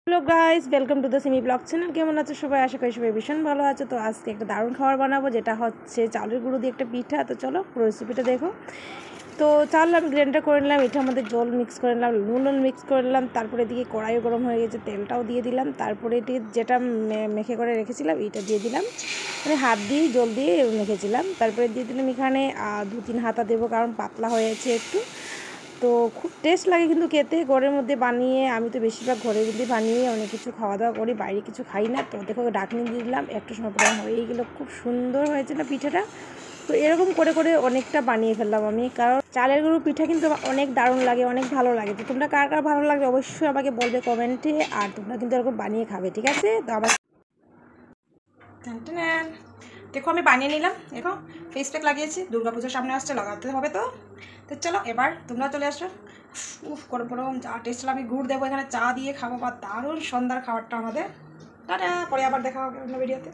Hello guys, welcome to the Simi blog channel. কেমন আছো সবাই? আশা করি সবাই ভীষণ ভালো আছে। তো আজকে একটা দারুণ খাবার বানাবো, যেটা হচ্ছে চালের গুঁড়ো দিয়ে একটা পিঠা। তো চলো পুরো রেসিপিটা দেখো। তো চাল আমি গ্রাইন্ডার করে নিলাম, এটার মধ্যে জল মিক্স করে নিলাম, নুন মিক্স করে নিলাম। তারপরে এদিকে কড়াইও গরম হয়ে গেছে, তেলটাও দিয়ে দিলাম। তারপরে এটি যেটা মেখে করে রেখেছিলাম এইটা দিয়ে দিলাম, মানে হাত দিয়ে জল দিয়ে মেখেছিলাম। তারপরে দিয়ে দিলাম এখানে 2-3 হাতা দেবো, কারণ পাতলা হয়েছে একটু। তো খুব টেস্ট লাগে কিন্তু খেতে, ঘরের মধ্যে বানিয়ে। আমি তো বেশিরভাগ ঘরের মধ্যে বানিয়ে অনেক কিছু খাওয়া দাওয়া করি, বাইরে কিছু খাই না। তো দেখো ঢাকনি দিয়ে দিলাম, একটু সময় পরে হয়ে গেলো। খুব সুন্দর হয়েছে না পিঠাটা? তো এরকম করে করে অনেকটা বানিয়ে ফেললাম আমি, কারণ চালের গুঁড়ো পিঠা কিন্তু অনেক দারুণ লাগে, অনেক ভালো লাগে। তো তোমরা কার কার ভালো লাগে অবশ্যই আমাকে বলবে কমেন্টে, আর তোমরা কিন্তু এরকম বানিয়ে খাবে, ঠিক আছে? তো আবার দেখো আমি বানিয়ে নিলাম। দেখো ফেস প্যাক লাগিয়েছি, দুর্গাপুজোর সামনে আসছে, লাগাতে হবে। তো তো চলো এবার তোমরা চলে আসো। উফ, গরম গরম চা টেস্ট। আমি গুড় দেবো এখানে, চা দিয়ে খাবো, বা দারুণ সন্ধ্যার খাবারটা আমাদের। টাটা, পরে আবার দেখা হবে অন্য ভিডিওতে।